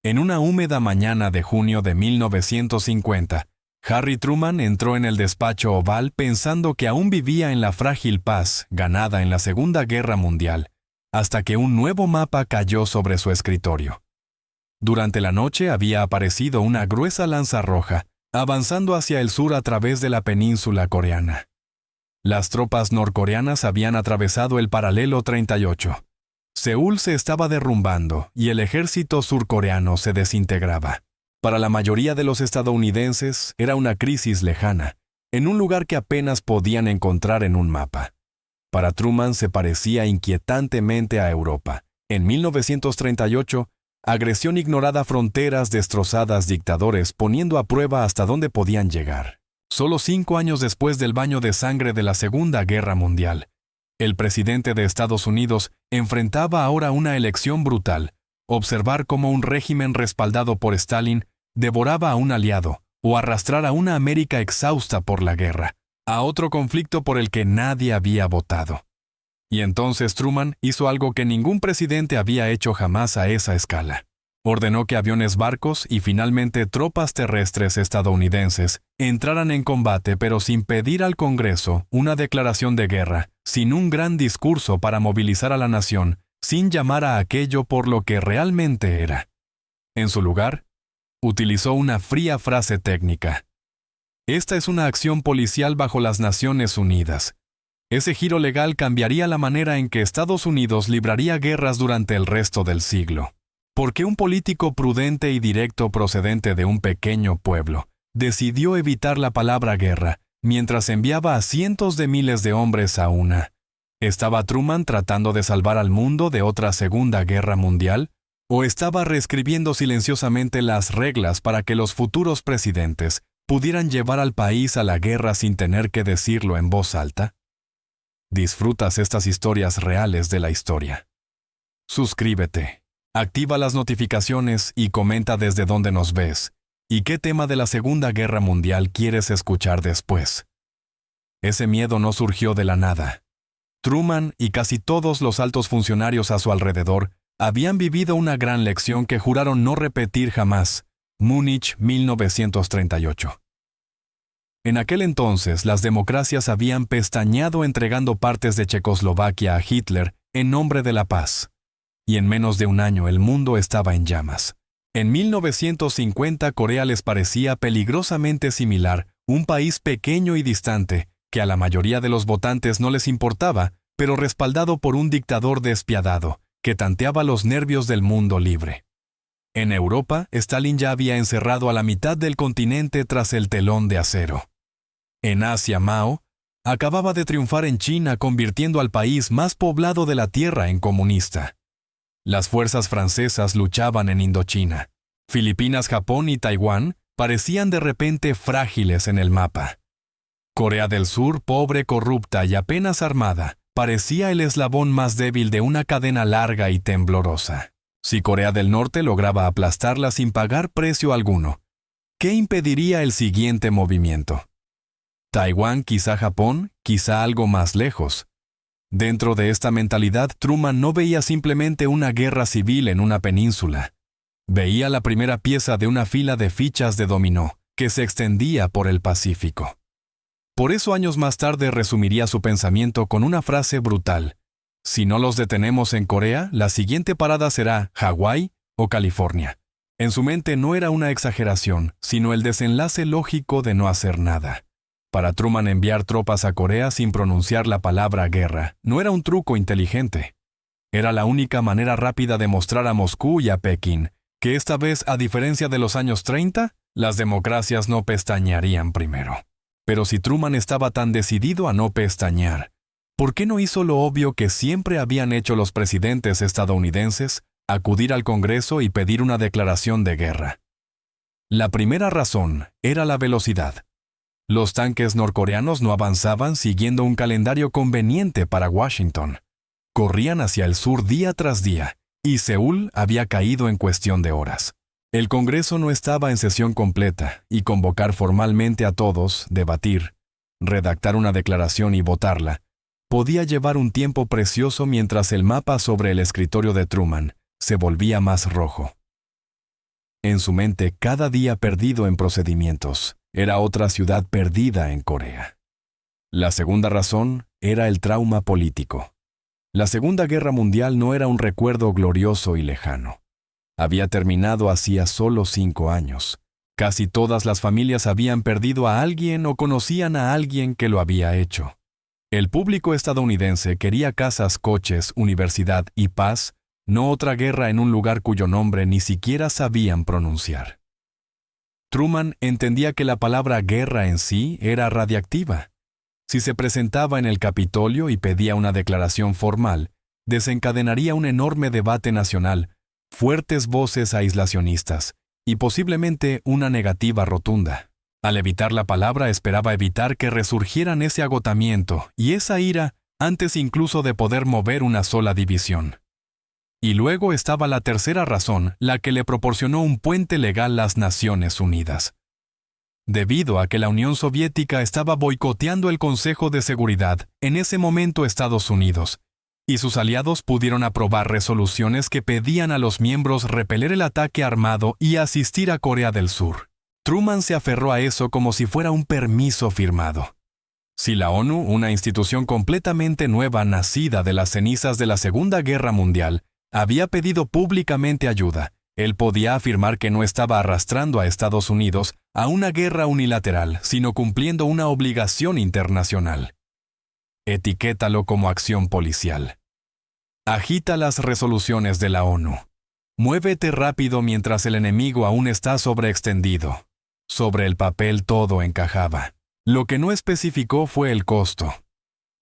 En una húmeda mañana de junio de 1950, Harry Truman entró en el despacho oval pensando que aún vivía en la frágil paz ganada en la Segunda Guerra Mundial, hasta que un nuevo mapa cayó sobre su escritorio. Durante la noche había aparecido una gruesa lanza roja, avanzando hacia el sur a través de la península coreana. Las tropas norcoreanas habían atravesado el paralelo 38. Seúl se estaba derrumbando y el ejército surcoreano se desintegraba. Para la mayoría de los estadounidenses era una crisis lejana, en un lugar que apenas podían encontrar en un mapa. Para Truman se parecía inquietantemente a Europa. En 1938, agresión ignorada, fronteras destrozadas, dictadores poniendo a prueba hasta dónde podían llegar. Solo 5 años después del baño de sangre de la Segunda Guerra Mundial, el presidente de Estados Unidos enfrentaba ahora una elección brutal: observar cómo un régimen respaldado por Stalin devoraba a un aliado, o arrastrar a una América exhausta por la guerra, a otro conflicto por el que nadie había votado. Y entonces Truman hizo algo que ningún presidente había hecho jamás a esa escala. Ordenó que aviones, barcos y finalmente tropas terrestres estadounidenses entraran en combate, pero sin pedir al Congreso una declaración de guerra, sin un gran discurso para movilizar a la nación, sin llamar a aquello por lo que realmente era. En su lugar, utilizó una fría frase técnica: esta es una acción policial bajo las Naciones Unidas. Ese giro legal cambiaría la manera en que Estados Unidos libraría guerras durante el resto del siglo. Porque un político prudente y directo procedente de un pequeño pueblo decidió evitar la palabra guerra mientras enviaba a cientos de miles de hombres a una. ¿Estaba Truman tratando de salvar al mundo de otra Segunda Guerra Mundial? ¿O estaba reescribiendo silenciosamente las reglas para que los futuros presidentes pudieran llevar al país a la guerra sin tener que decirlo en voz alta? ¿Disfrutas estas historias reales de la historia? Suscríbete, activa las notificaciones y comenta desde dónde nos ves y qué tema de la Segunda Guerra Mundial quieres escuchar después. Ese miedo no surgió de la nada. Truman y casi todos los altos funcionarios a su alrededor habían vivido una gran lección que juraron no repetir jamás. Múnich, 1938. En aquel entonces, las democracias habían pestañeado entregando partes de Checoslovaquia a Hitler en nombre de la paz. Y en menos de un año el mundo estaba en llamas. En 1950 Corea les parecía peligrosamente similar, un país pequeño y distante, que a la mayoría de los votantes no les importaba, pero respaldado por un dictador despiadado, que tanteaba los nervios del mundo libre. En Europa, Stalin ya había encerrado a la mitad del continente tras el telón de acero. En Asia, Mao acababa de triunfar en China, convirtiendo al país más poblado de la Tierra en comunista. Las fuerzas francesas luchaban en Indochina. Filipinas, Japón y Taiwán parecían de repente frágiles en el mapa. Corea del Sur, pobre, corrupta y apenas armada, parecía el eslabón más débil de una cadena larga y temblorosa. Si Corea del Norte lograba aplastarla sin pagar precio alguno, ¿qué impediría el siguiente movimiento? Taiwán, quizá Japón, quizá algo más lejos. Dentro de esta mentalidad, Truman no veía simplemente una guerra civil en una península. Veía la primera pieza de una fila de fichas de dominó que se extendía por el Pacífico. Por eso años más tarde resumiría su pensamiento con una frase brutal: si no los detenemos en Corea, la siguiente parada será Hawái o California. En su mente no era una exageración, sino el desenlace lógico de no hacer nada. Para Truman, enviar tropas a Corea sin pronunciar la palabra guerra no era un truco inteligente. Era la única manera rápida de mostrar a Moscú y a Pekín que esta vez, a diferencia de los años 30, las democracias no pestañearían primero. Pero si Truman estaba tan decidido a no pestañear, ¿por qué no hizo lo obvio que siempre habían hecho los presidentes estadounidenses: acudir al Congreso y pedir una declaración de guerra? La primera razón era la velocidad. Los tanques norcoreanos no avanzaban siguiendo un calendario conveniente para Washington. Corrían hacia el sur día tras día, y Seúl había caído en cuestión de horas. El Congreso no estaba en sesión completa, y convocar formalmente a todos, debatir, redactar una declaración y votarla, podía llevar un tiempo precioso mientras el mapa sobre el escritorio de Truman se volvía más rojo. En su mente, cada día perdido en procedimientos era otra ciudad perdida en Corea. La segunda razón era el trauma político. La Segunda Guerra Mundial no era un recuerdo glorioso y lejano. Había terminado hacía solo 5 años. Casi todas las familias habían perdido a alguien o conocían a alguien que lo había hecho. El público estadounidense quería casas, coches, universidad y paz, no otra guerra en un lugar cuyo nombre ni siquiera sabían pronunciar. Truman entendía que la palabra guerra en sí era radiactiva. Si se presentaba en el Capitolio y pedía una declaración formal, desencadenaría un enorme debate nacional, fuertes voces aislacionistas y posiblemente una negativa rotunda. Al evitar la palabra esperaba evitar que resurgieran ese agotamiento y esa ira antes incluso de poder mover una sola división. Y luego estaba la tercera razón, la que le proporcionó un puente legal a las Naciones Unidas. Debido a que la Unión Soviética estaba boicoteando el Consejo de Seguridad, en ese momento Estados Unidos, y sus aliados pudieron aprobar resoluciones que pedían a los miembros repeler el ataque armado y asistir a Corea del Sur. Truman se aferró a eso como si fuera un permiso firmado. Si la ONU, una institución completamente nueva nacida de las cenizas de la Segunda Guerra Mundial, había pedido públicamente ayuda, él podía afirmar que no estaba arrastrando a Estados Unidos a una guerra unilateral, sino cumpliendo una obligación internacional. Etiquétalo como acción policial. Agita las resoluciones de la ONU. Muévete rápido mientras el enemigo aún está sobreextendido. Sobre el papel todo encajaba. Lo que no especificó fue el costo.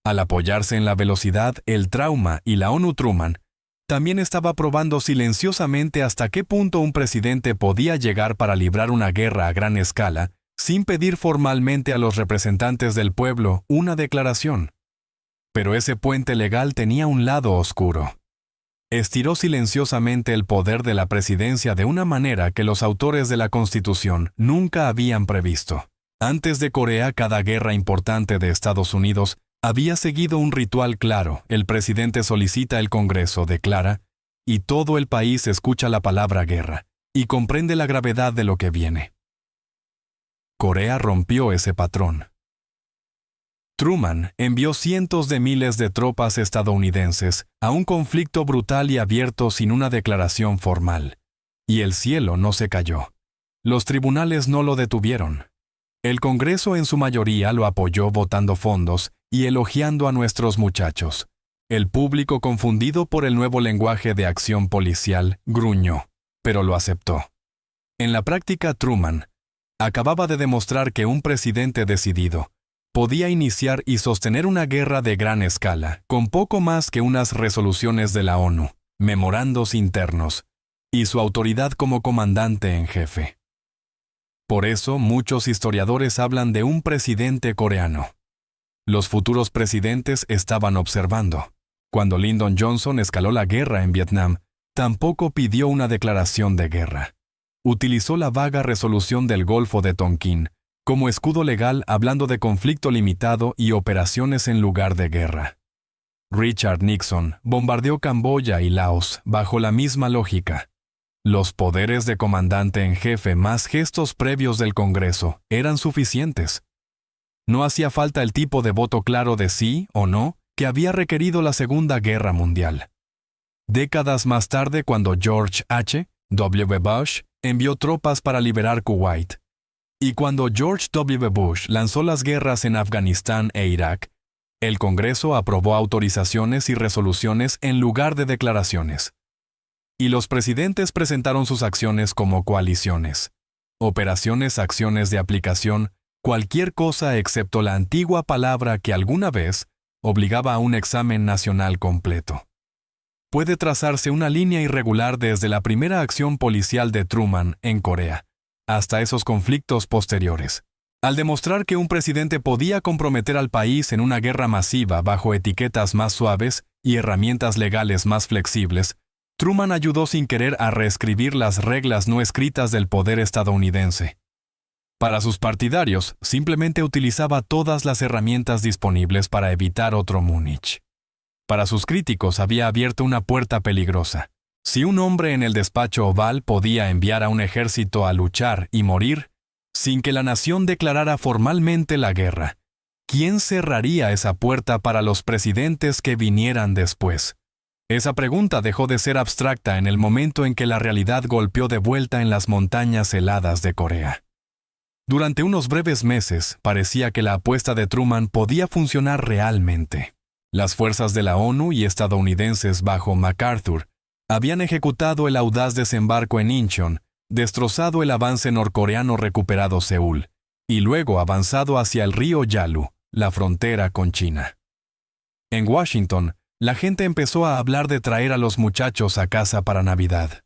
Al apoyarse en la velocidad, el trauma y la ONU Truman, también estaba probando silenciosamente hasta qué punto un presidente podía llegar para librar una guerra a gran escala sin pedir formalmente a los representantes del pueblo una declaración. Pero ese puente legal tenía un lado oscuro. Estiró silenciosamente el poder de la presidencia de una manera que los autores de la Constitución nunca habían previsto. Antes de Corea, cada guerra importante de Estados Unidos había seguido un ritual claro. El presidente solicita el Congreso, declara, y todo el país escucha la palabra guerra, y comprende la gravedad de lo que viene. Corea rompió ese patrón. Truman envió cientos de miles de tropas estadounidenses a un conflicto brutal y abierto sin una declaración formal. Y el cielo no se cayó. Los tribunales no lo detuvieron. El Congreso en su mayoría lo apoyó votando fondos y elogiando a nuestros muchachos. El público, confundido por el nuevo lenguaje de acción policial, gruñó, pero lo aceptó. En la práctica, Truman acababa de demostrar que un presidente decidido podía iniciar y sostener una guerra de gran escala, con poco más que unas resoluciones de la ONU, memorandos internos, y su autoridad como comandante en jefe. Por eso, muchos historiadores hablan de un presidente coreano. Los futuros presidentes estaban observando. Cuando Lyndon Johnson escaló la guerra en Vietnam, tampoco pidió una declaración de guerra. Utilizó la vaga resolución del Golfo de Tonkin como escudo legal, hablando de conflicto limitado y operaciones en lugar de guerra. Richard Nixon bombardeó Camboya y Laos bajo la misma lógica. Los poderes de comandante en jefe más gestos previos del Congreso eran suficientes. No hacía falta el tipo de voto claro de sí o no que había requerido la Segunda Guerra Mundial. Décadas más tarde, cuando George H. W. Bush envió tropas para liberar Kuwait, y cuando George W. Bush lanzó las guerras en Afganistán e Irak, el Congreso aprobó autorizaciones y resoluciones en lugar de declaraciones. Y los presidentes presentaron sus acciones como coaliciones. Operaciones, acciones de aplicación, cualquier cosa excepto la antigua palabra que alguna vez obligaba a un examen nacional completo. Puede trazarse una línea irregular desde la primera acción policial de Truman en Corea hasta esos conflictos posteriores. Al demostrar que un presidente podía comprometer al país en una guerra masiva bajo etiquetas más suaves y herramientas legales más flexibles, Truman ayudó sin querer a reescribir las reglas no escritas del poder estadounidense. Para sus partidarios, simplemente utilizaba todas las herramientas disponibles para evitar otro Múnich. Para sus críticos había abierto una puerta peligrosa. Si un hombre en el despacho oval podía enviar a un ejército a luchar y morir, sin que la nación declarara formalmente la guerra, ¿quién cerraría esa puerta para los presidentes que vinieran después? Esa pregunta dejó de ser abstracta en el momento en que la realidad golpeó de vuelta en las montañas heladas de Corea. Durante unos breves meses, parecía que la apuesta de Truman podía funcionar realmente. Las fuerzas de la ONU y estadounidenses bajo MacArthur habían ejecutado el audaz desembarco en Incheon, destrozado el avance norcoreano recuperado Seúl, y luego avanzado hacia el río Yalu, la frontera con China. En Washington, la gente empezó a hablar de traer a los muchachos a casa para Navidad.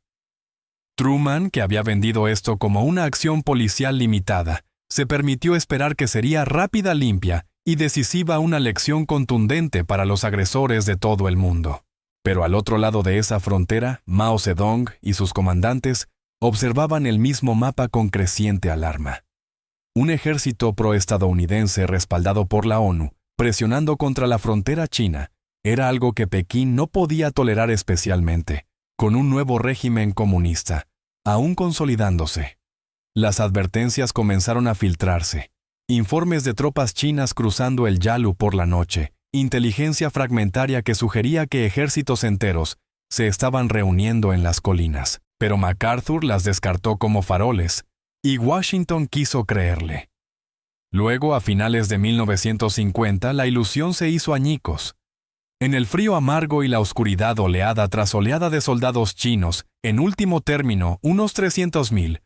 Truman, que había vendido esto como una acción policial limitada, se permitió esperar que sería rápida, limpia y decisiva una lección contundente para los agresores de todo el mundo. Pero al otro lado de esa frontera, Mao Zedong y sus comandantes observaban el mismo mapa con creciente alarma. Un ejército proestadounidense respaldado por la ONU, presionando contra la frontera china, era algo que Pekín no podía tolerar, especialmente con un nuevo régimen comunista, aún consolidándose. Las advertencias comenzaron a filtrarse. Informes de tropas chinas cruzando el Yalu por la noche, inteligencia fragmentaria que sugería que ejércitos enteros se estaban reuniendo en las colinas, pero MacArthur las descartó como faroles, y Washington quiso creerle. Luego, a finales de 1950, la ilusión se hizo añicos. En el frío amargo y la oscuridad, oleada tras oleada de soldados chinos, en último término, unos 300,000,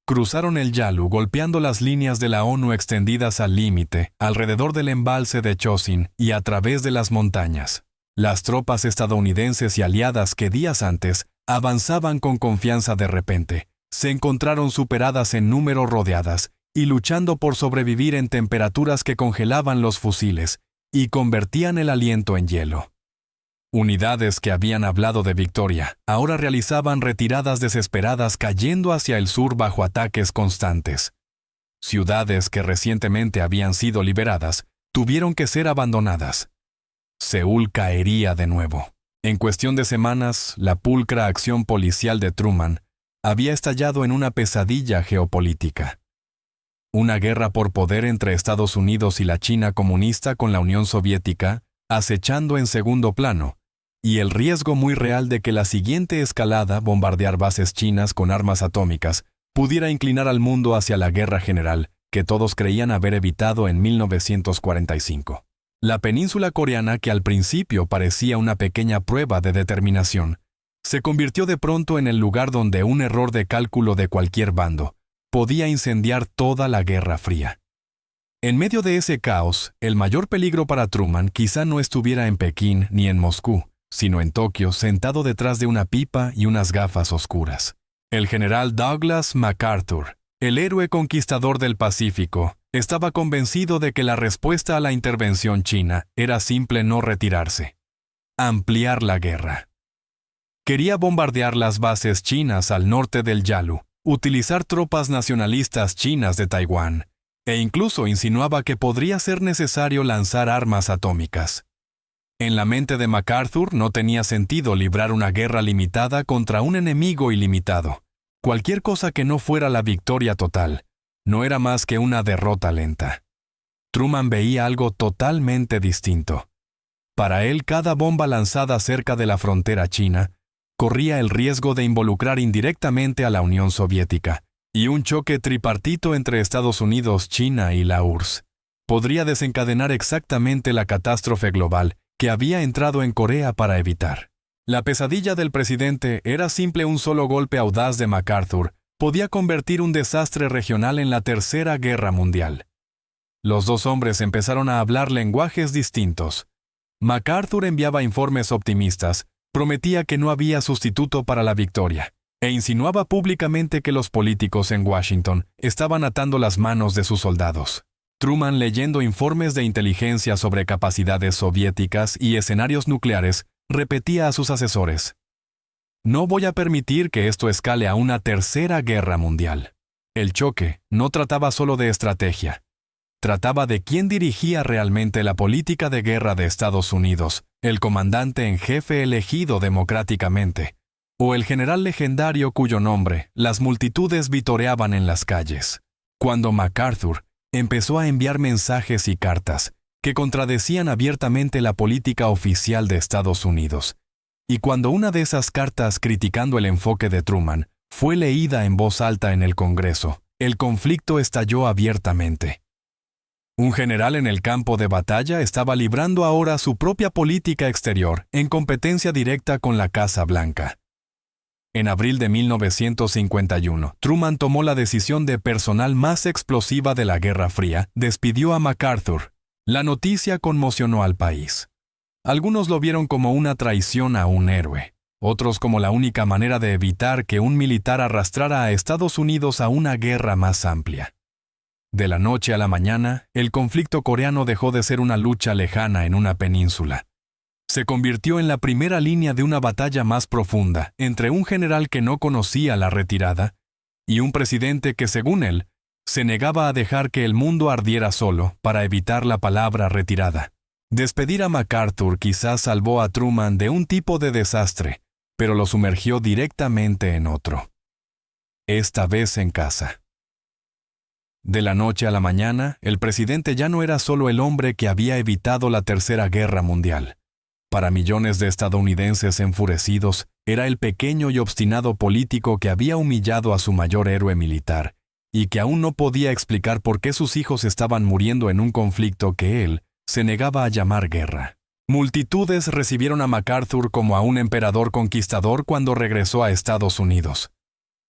cruzaron el Yalu golpeando las líneas de la ONU extendidas al límite, alrededor del embalse de Chosin y a través de las montañas. Las tropas estadounidenses y aliadas que días antes avanzaban con confianza de repente, se encontraron superadas en número, rodeadas y luchando por sobrevivir en temperaturas que congelaban los fusiles y convertían el aliento en hielo. Unidades que habían hablado de victoria, ahora realizaban retiradas desesperadas cayendo hacia el sur bajo ataques constantes. Ciudades que recientemente habían sido liberadas, tuvieron que ser abandonadas. Seúl caería de nuevo. En cuestión de semanas, la pulcra acción policial de Truman había estallado en una pesadilla geopolítica. Una guerra por poder entre Estados Unidos y la China comunista con la Unión Soviética, acechando en segundo plano, y el riesgo muy real de que la siguiente escalada, bombardear bases chinas con armas atómicas, pudiera inclinar al mundo hacia la guerra general, que todos creían haber evitado en 1945. La península coreana, que al principio parecía una pequeña prueba de determinación, se convirtió de pronto en el lugar donde un error de cálculo de cualquier bando podía incendiar toda la Guerra Fría. En medio de ese caos, el mayor peligro para Truman quizá no estuviera en Pekín ni en Moscú, sino en Tokio, sentado detrás de una pipa y unas gafas oscuras. El general Douglas MacArthur, el héroe conquistador del Pacífico, estaba convencido de que la respuesta a la intervención china era simple: no retirarse. Ampliar la guerra. Quería bombardear las bases chinas al norte del Yalu, utilizar tropas nacionalistas chinas de Taiwán, e incluso insinuaba que podría ser necesario lanzar armas atómicas. En la mente de MacArthur no tenía sentido librar una guerra limitada contra un enemigo ilimitado. Cualquier cosa que no fuera la victoria total no era más que una derrota lenta. Truman veía algo totalmente distinto. Para él, cada bomba lanzada cerca de la frontera china corría el riesgo de involucrar indirectamente a la Unión Soviética, y un choque tripartito entre Estados Unidos, China y la URSS podría desencadenar exactamente la catástrofe global que había entrado en Corea para evitar. La pesadilla del presidente era simple: un solo golpe audaz de MacArthur podía convertir un desastre regional en la Tercera Guerra Mundial. Los dos hombres empezaron a hablar lenguajes distintos. MacArthur enviaba informes optimistas, prometía que no había sustituto para la victoria, e insinuaba públicamente que los políticos en Washington estaban atando las manos de sus soldados. Truman, leyendo informes de inteligencia sobre capacidades soviéticas y escenarios nucleares, repetía a sus asesores: no voy a permitir que esto escale a una tercera guerra mundial. El choque no trataba solo de estrategia. Trataba de quién dirigía realmente la política de guerra de Estados Unidos, el comandante en jefe elegido democráticamente, o el general legendario cuyo nombre las multitudes vitoreaban en las calles. Cuando MacArthur empezó a enviar mensajes y cartas que contradecían abiertamente la política oficial de Estados Unidos, y cuando una de esas cartas criticando el enfoque de Truman fue leída en voz alta en el Congreso, el conflicto estalló abiertamente. Un general en el campo de batalla estaba librando ahora su propia política exterior en competencia directa con la Casa Blanca. En abril de 1951, Truman tomó la decisión de personal más explosiva de la Guerra Fría, despidió a MacArthur. La noticia conmocionó al país. Algunos lo vieron como una traición a un héroe, otros como la única manera de evitar que un militar arrastrara a Estados Unidos a una guerra más amplia. De la noche a la mañana, el conflicto coreano dejó de ser una lucha lejana en una península. Se convirtió en la primera línea de una batalla más profunda entre un general que no conocía la retirada y un presidente que, según él, se negaba a dejar que el mundo ardiera solo para evitar la palabra retirada. Despedir a MacArthur quizás salvó a Truman de un tipo de desastre, pero lo sumergió directamente en otro. Esta vez en casa. De la noche a la mañana, el presidente ya no era solo el hombre que había evitado la Tercera Guerra Mundial. Para millones de estadounidenses enfurecidos, era el pequeño y obstinado político que había humillado a su mayor héroe militar, y que aún no podía explicar por qué sus hijos estaban muriendo en un conflicto que él se negaba a llamar guerra. Multitudes recibieron a MacArthur como a un emperador conquistador cuando regresó a Estados Unidos.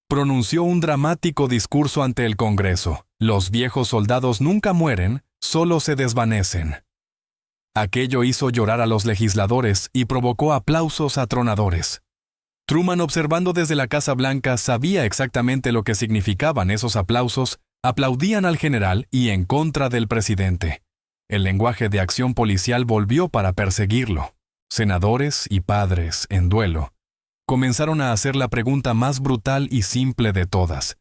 Pronunció un dramático discurso ante el Congreso. Los viejos soldados nunca mueren, solo se desvanecen. Aquello hizo llorar a los legisladores y provocó aplausos atronadores. Truman, observando desde la Casa Blanca, sabía exactamente lo que significaban esos aplausos. Aplaudían al general y en contra del presidente. El lenguaje de acción policial volvió para perseguirlo. Senadores y padres, en duelo, comenzaron a hacer la pregunta más brutal y simple de todas.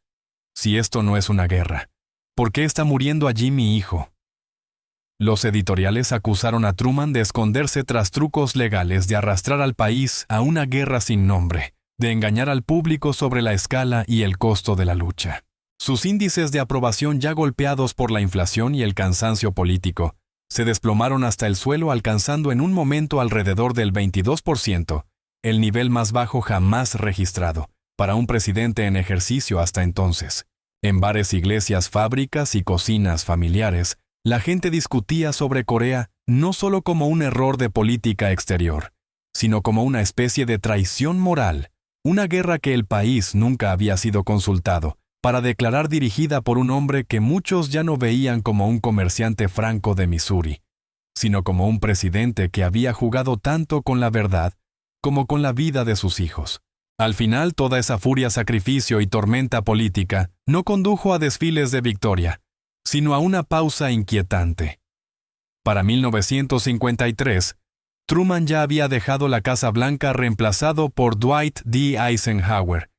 Si esto no es una guerra, ¿por qué está muriendo allí mi hijo? Los editoriales acusaron a Truman de esconderse tras trucos legales, de arrastrar al país a una guerra sin nombre, de engañar al público sobre la escala y el costo de la lucha. Sus índices de aprobación, ya golpeados por la inflación y el cansancio político, se desplomaron hasta el suelo, alcanzando en un momento alrededor del 22%, el nivel más bajo jamás registrado para un presidente en ejercicio hasta entonces. En bares, iglesias, fábricas y cocinas familiares, la gente discutía sobre Corea no solo como un error de política exterior, sino como una especie de traición moral, una guerra que el país nunca había sido consultado para declarar, dirigida por un hombre que muchos ya no veían como un comerciante franco de Missouri, sino como un presidente que había jugado tanto con la verdad como con la vida de sus hijos. Al final, toda esa furia, sacrificio y tormenta política no condujo a desfiles de victoria, sino a una pausa inquietante. Para 1953, Truman ya había dejado la Casa Blanca, reemplazado por Dwight D. Eisenhower,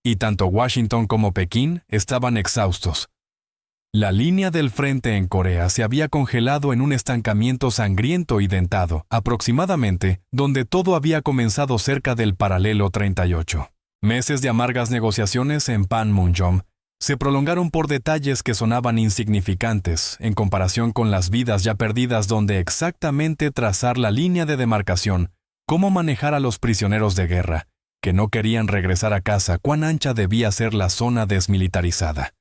y tanto Washington como Pekín estaban exhaustos. La línea del frente en Corea se había congelado en un estancamiento sangriento y dentado, aproximadamente donde todo había comenzado, cerca del paralelo 38. Meses de amargas negociaciones en Panmunjom se prolongaron por detalles que sonaban insignificantes en comparación con las vidas ya perdidas, donde exactamente trazar la línea de demarcación, cómo manejar a los prisioneros de guerra, que no querían regresar a casa, cuán ancha debía ser la zona desmilitarizada.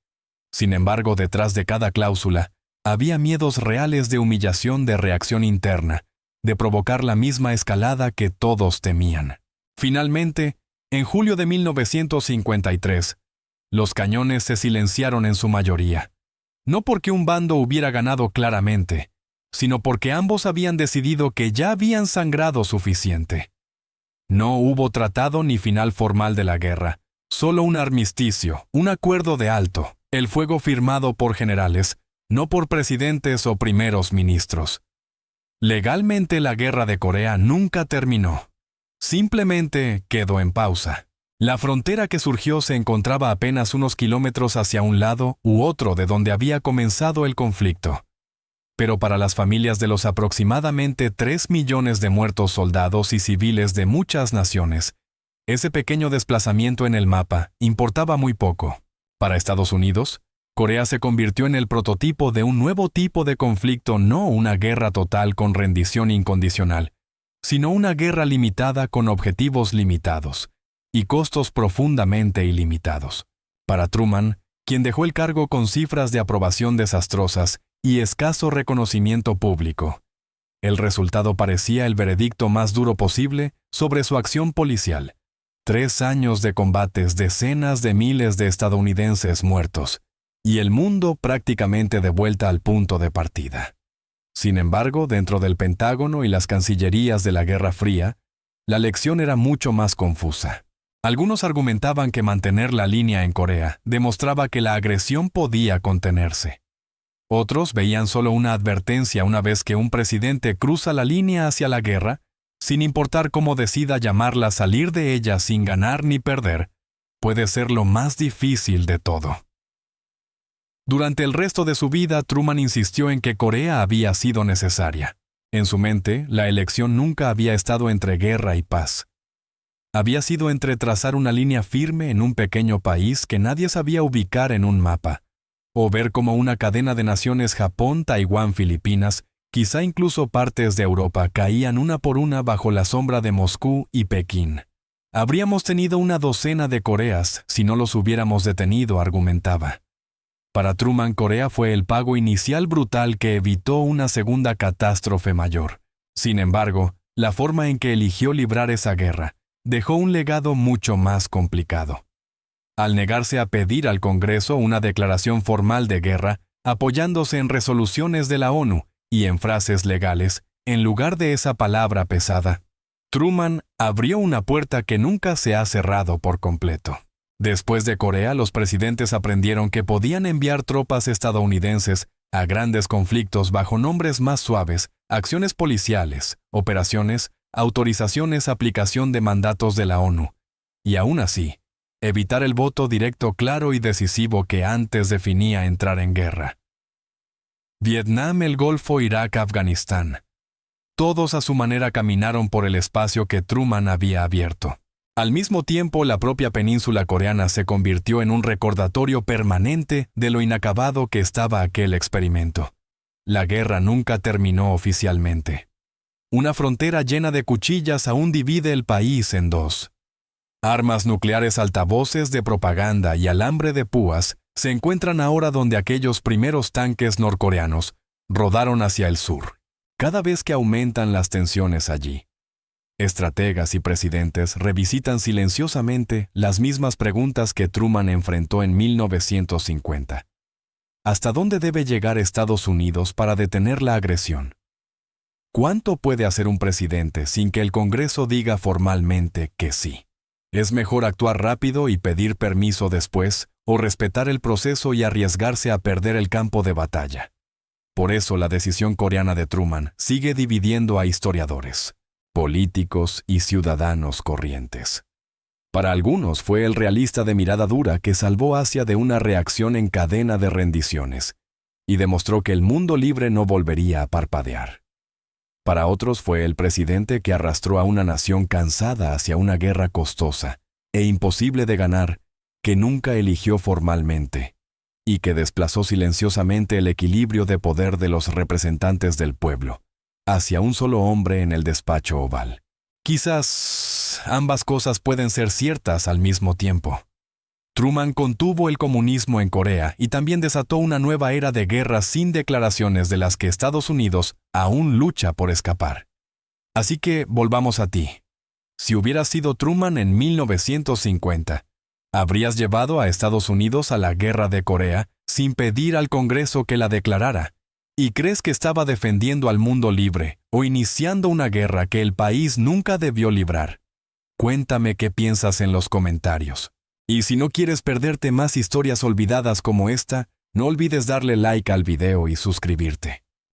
Sin embargo, detrás de cada cláusula, había miedos reales de humillación, de reacción interna, de provocar la misma escalada que todos temían. Finalmente, en julio de 1953, los cañones se silenciaron en su mayoría. No porque un bando hubiera ganado claramente, sino porque ambos habían decidido que ya habían sangrado suficiente. No hubo tratado ni final formal de la guerra, solo un armisticio, un acuerdo de alto, el fuego firmado por generales, no por presidentes o primeros ministros. Legalmente, la guerra de Corea nunca terminó. Simplemente quedó en pausa. La frontera que surgió se encontraba apenas unos kilómetros hacia un lado u otro de donde había comenzado el conflicto. Pero para las familias de los aproximadamente 3 millones de muertos soldados y civiles de muchas naciones, Ese pequeño desplazamiento en el mapa importaba muy poco. Para Estados Unidos, Corea se convirtió en el prototipo de un nuevo tipo de conflicto, no una guerra total con rendición incondicional, sino una guerra limitada con objetivos limitados y costos profundamente ilimitados. Para Truman, quien dejó el cargo con cifras de aprobación desastrosas y escaso reconocimiento público, el resultado parecía el veredicto más duro posible sobre su acción policial. 3 años de combates, decenas de miles de estadounidenses muertos, y el mundo prácticamente de vuelta al punto de partida. Sin embargo, dentro del Pentágono y las cancillerías de la Guerra Fría, la lección era mucho más confusa. Algunos argumentaban que mantener la línea en Corea demostraba que la agresión podía contenerse. Otros veían solo una advertencia una vez que un presidente cruza la línea hacia la guerra, sin importar cómo decida llamarla, salir de ella sin ganar ni perder, puede ser lo más difícil de todo. Durante el resto de su vida, Truman insistió en que Corea había sido necesaria. En su mente, la elección nunca había estado entre guerra y paz. Había sido entre trazar una línea firme en un pequeño país que nadie sabía ubicar en un mapa, o ver cómo una cadena de naciones, Japón, Taiwán, Filipinas, quizá incluso partes de Europa, caían una por una bajo la sombra de Moscú y Pekín. Habríamos tenido una docena de Coreas si no los hubiéramos detenido, argumentaba. Para Truman, Corea fue el pago inicial brutal que evitó una segunda catástrofe mayor. Sin embargo, la forma en que eligió librar esa guerra dejó un legado mucho más complicado. Al negarse a pedir al Congreso una declaración formal de guerra, apoyándose en resoluciones de la ONU y en frases legales, en lugar de esa palabra pesada, Truman abrió una puerta que nunca se ha cerrado por completo. Después de Corea, los presidentes aprendieron que podían enviar tropas estadounidenses a grandes conflictos bajo nombres más suaves, acciones policiales, operaciones, autorizaciones, aplicación de mandatos de la ONU, y aún así, evitar el voto directo claro y decisivo que antes definía entrar en guerra. Vietnam, el Golfo, Irak, Afganistán. Todos a su manera caminaron por el espacio que Truman había abierto. Al mismo tiempo, la propia península coreana se convirtió en un recordatorio permanente de lo inacabado que estaba aquel experimento. La guerra nunca terminó oficialmente. Una frontera llena de cuchillas aún divide el país en dos. Armas nucleares, altavoces de propaganda y alambre de púas se encuentran ahora donde aquellos primeros tanques norcoreanos rodaron hacia el sur, cada vez que aumentan las tensiones allí. Estrategas y presidentes revisitan silenciosamente las mismas preguntas que Truman enfrentó en 1950. ¿Hasta dónde debe llegar Estados Unidos para detener la agresión? ¿Cuánto puede hacer un presidente sin que el Congreso diga formalmente que sí? ¿Es mejor actuar rápido y pedir permiso después, o respetar el proceso y arriesgarse a perder el campo de batalla? Por eso la decisión coreana de Truman sigue dividiendo a historiadores, políticos y ciudadanos corrientes. Para algunos fue el realista de mirada dura que salvó Asia de una reacción en cadena de rendiciones y demostró que el mundo libre no volvería a parpadear. Para otros fue el presidente que arrastró a una nación cansada hacia una guerra costosa e imposible de ganar, que nunca eligió formalmente, y que desplazó silenciosamente el equilibrio de poder de los representantes del pueblo hacia un solo hombre en el despacho oval. Quizás ambas cosas pueden ser ciertas al mismo tiempo. Truman contuvo el comunismo en Corea y también desató una nueva era de guerras sin declaraciones de las que Estados Unidos aún lucha por escapar. Así que volvamos a ti. Si hubieras sido Truman en 1950, ¿habrías llevado a Estados Unidos a la guerra de Corea sin pedir al Congreso que la declarara? ¿Y crees que estaba defendiendo al mundo libre o iniciando una guerra que el país nunca debió librar? Cuéntame qué piensas en los comentarios. Y si no quieres perderte más historias olvidadas como esta, no olvides darle like al video y suscribirte.